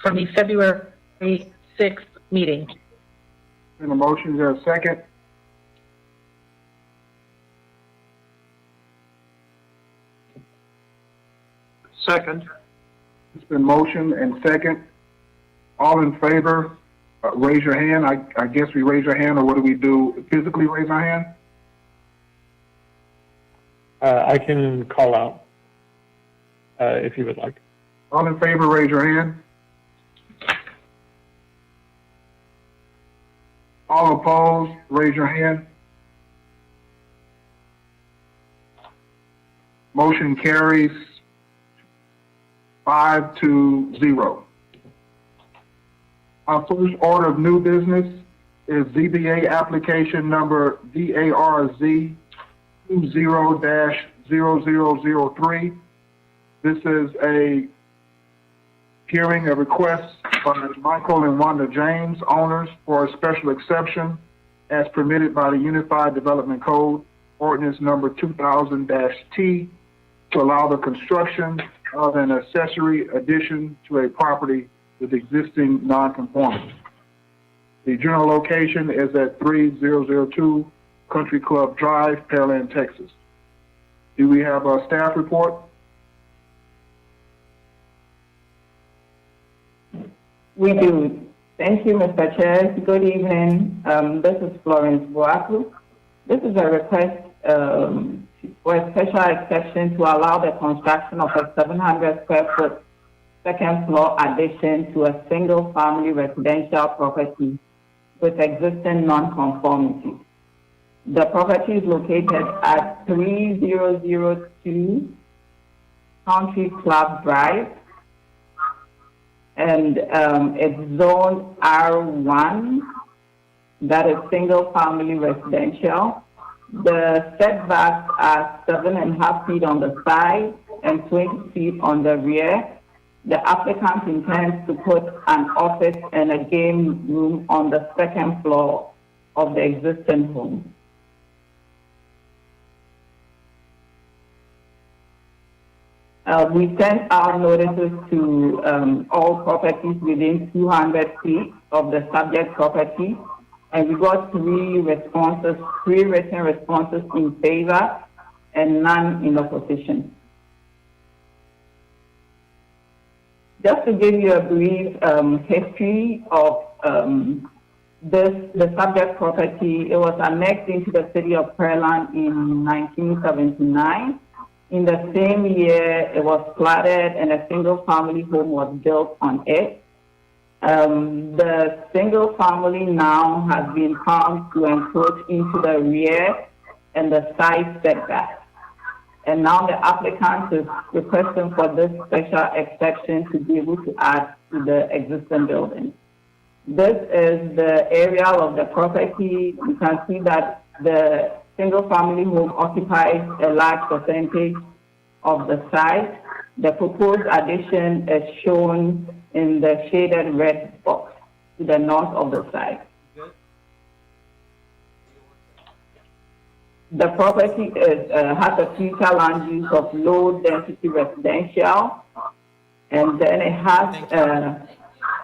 from the February 6th meeting. In the motion, is there a second? Second. It's been motion and second. All in favor, raise your hand. I guess we raise our hand, or what do we do? Physically raise our hand? I can call out if you would like. All in favor, raise your hand. All opposed, raise your hand. Motion carries 5-0. Our first order of new business is ZBA Application Number VARZ 20-0003. This is a hearing a request by Michael and Wanda James, owners, for a special exception as permitted by the Unified Development Code, Ordinance Number 2000-T, to allow the construction of an accessory addition to a property with existing nonconformity. The general location is at 3002 Country Club Drive, Pearland, Texas. Do we have a staff report? We do. Thank you, Mr. Chair. Good evening. This is Florence Boaku. This is a request for a special exception to allow the construction of a 700 square foot second floor addition to a single family residential property with existing nonconformity. The property is located at 3002 Country Club Drive, and it's zoned R1, that is single family residential. The setbacks are 7.5 feet on the side and 20 feet on the rear. The applicant intends to put an office and a game room on the second floor of the existing home. We sent out notices to all properties within 200 feet of the subject property, and we got three written responses in favor and none in opposition. Just to give you a brief history of the subject property, it was annexed into the city of Pearland in 1979. In the same year, it was platted and a single family home was built on it. The single family now has been found to encroach into the rear and the side setback. And now the applicant is requesting for this special exception to be able to add to the existing building. This is the area of the property. You can see that the single family home occupies a large percentage of the site. The proposed addition is shown in the shaded red box to the north of the site. The property has a future land use of low density residential, and then it has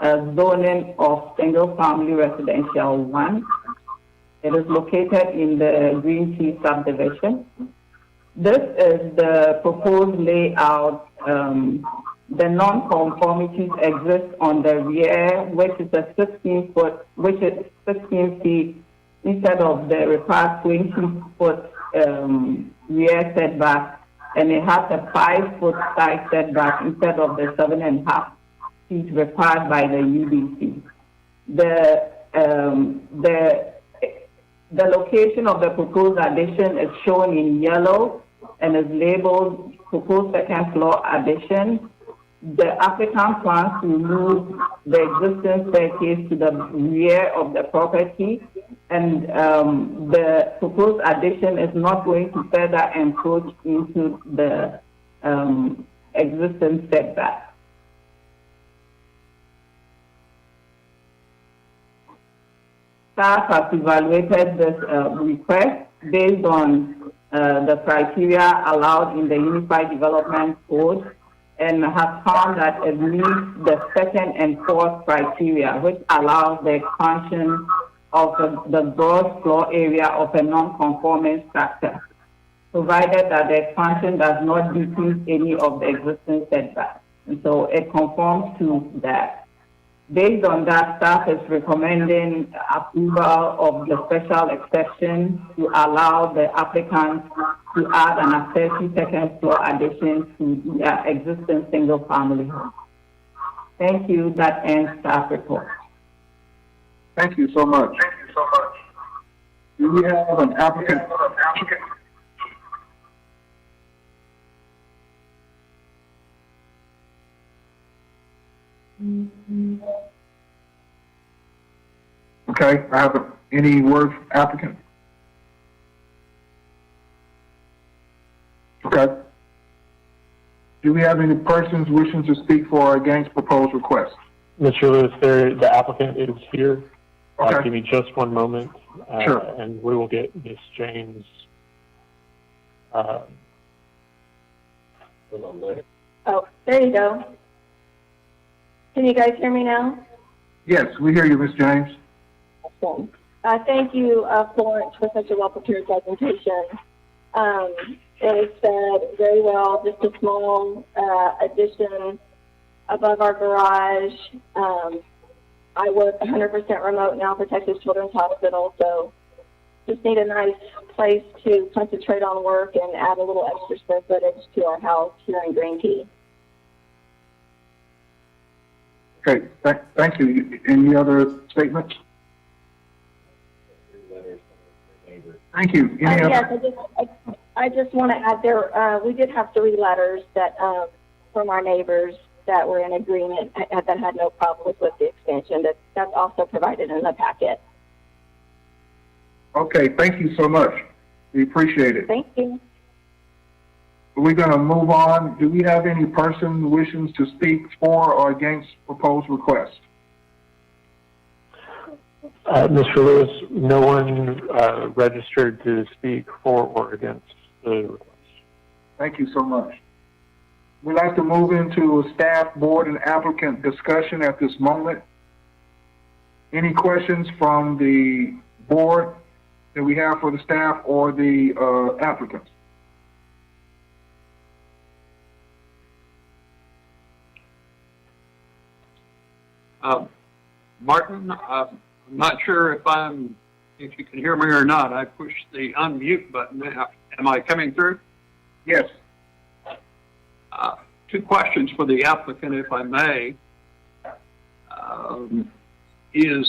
a zoning of single family residential 1. It is located in the Green Tea subdivision. This is the proposed layout. The non-conformities exist on the rear, which is a 16 feet instead of the required 20-foot rear setback, and it has a 5-foot side setback instead of the 7.5 feet required by the UDC. The location of the proposed addition is shown in yellow and is labeled proposed second floor addition. The applicant plans to move the existing staircase to the rear of the property, and the proposed addition is not going to further encroach into the existing setback. Staff has evaluated this request based on the criteria allowed in the Unified Development Code, and has found that it meets the second and fourth criteria, which allows the expansion of the gross floor area of a non-conforming structure, provided that the expansion does not decrease any of the existing setbacks. And so it conforms to that. Based on that, staff is recommending approval of the special exception to allow the applicant to add an accessory second floor addition to their existing single-family home. Thank you. That ends staff report. Thank you so much. Do we have an applicant? Okay, I have any word from applicant? Okay. Do we have any persons wishing to speak for or against proposed request? Mr. Lewis, the applicant is here. Okay. Give me just one moment, Sure. and we will get Ms. James. Oh, there you go. Can you guys hear me now? Yes, we hear you, Ms. James. Awesome. Thank you, Florence, for such a well-prepared presentation. It was said very well, just a small addition above our garage. I work 100% remote now for Texas Children's Hospital, so just need a nice place to concentrate on work and add a little extra square footage to our house here in Green Key. Okay, thank you. Any other statements? Thank you. Any other? Yes, I just want to add there, we did have 3 letters that from our neighbors that were in agreement, that had no problems with the expansion. That's also provided in the packet. Okay, thank you so much. We appreciate it. Thank you. We're going to move on. Do we have any person wishing to speak for or against proposed request? Mr. Lewis, no one registered to speak for or against the request. Thank you so much. We'd like to move into a staff, board, and applicant discussion at this moment. Any questions from the board that we have for the staff or the applicants? Martin, I'm not sure if you can hear me or not. I pushed the unmute button. Am I coming through? Yes. 2 questions for the applicant, if I may. Is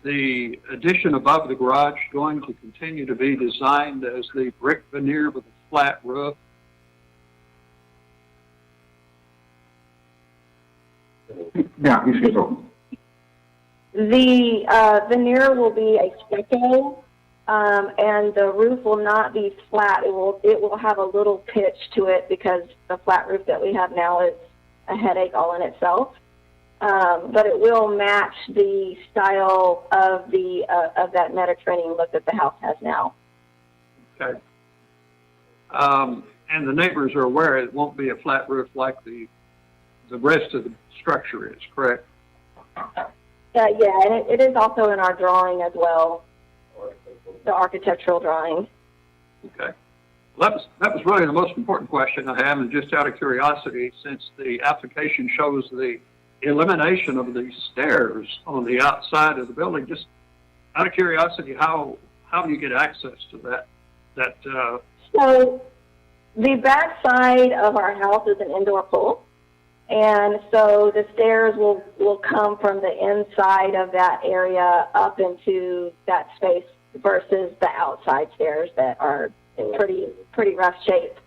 the addition above the garage going to continue to be designed as the brick veneer with a flat roof? Yeah, you should go. The veneer will be a stucco, and the roof will not be flat. It will have a little pitch to it because the flat roof that we have now is a headache all in itself. But it will match the style of that Mediterranean look that the house has now. Okay. And the neighbors are aware it won't be a flat roof like the rest of the structure is, correct? Yeah, and it is also in our drawing as well, the architectural drawing. Okay. Well, that was really the most important question I have, and just out of curiosity, since the application shows the elimination of the stairs on the outside of the building, just out of curiosity, how do you get access to that? So the back side of our house is an indoor pool. And so the stairs will come from the inside of that area up into that space versus the outside stairs that are in pretty rough shape.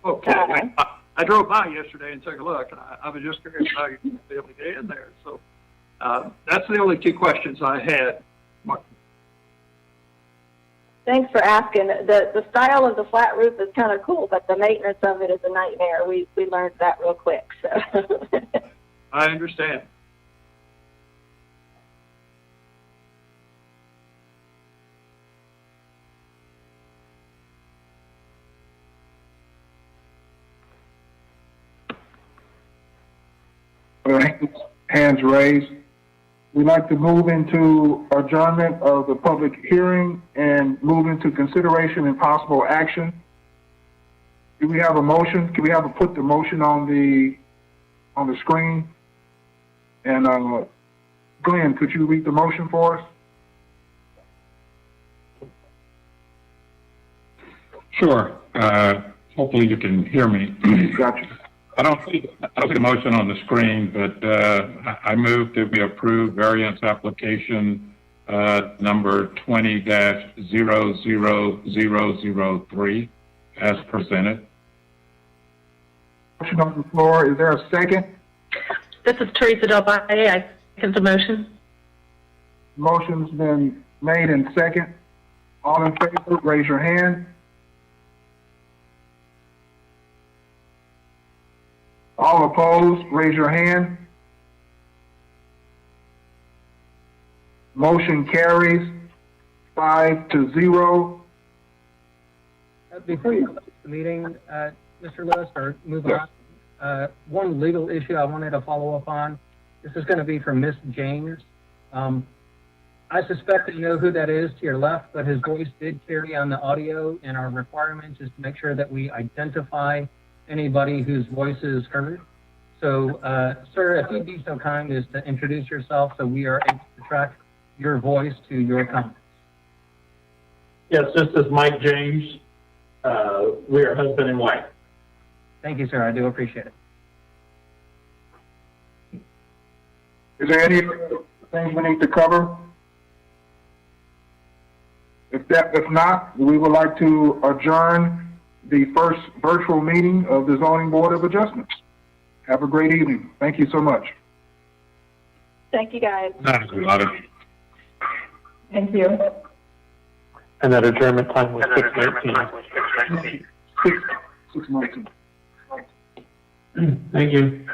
Okay. I drove by yesterday and took a look, and I was just curious how you'd be able to get in there. So that's the only 2 questions I had. Thanks for asking. The style of the flat roof is kind of cool, but the maintenance of it is a nightmare. We learned that real quick. So. I understand. hands raised. We'd like to move into adjournment of the public hearing and move into consideration and possible action. Do we have a motion? Can we put the motion on the screen? And Glenn, could you read the motion for us? Sure. Hopefully you can hear me. Gotcha. I don't see the motion on the screen, but I move that we approve variance application number 20-00003 as presented. Motion on the floor. Is there a second? This is Teresa Del Valle. I second the motion. Motion's been made and second. All in favor, raise your hand. All opposed, raise your hand. Motion carries 5-0. Before you close the meeting, Mr. Lewis, or move on, one legal issue I wanted to follow up on. This is going to be for Miss James. I suspect that you know who that is to your left, but his voice did carry on the audio, and our requirement is to make sure that we identify anybody whose voice is heard. So, sir, if you'd be so kind as to introduce yourself so we are able to track your voice to your comments. Yes, this is Mike James. We are husband and wife. Thank you, sir. I do appreciate it. Is there any things we need to cover? If not, we would like to adjourn the first virtual meeting of the Zoning Board of Adjustments. Have a great evening. Thank you so much. Thank you, guys. Thank Thank you. And that adjournment time was 6:19. 6 months. Thank you.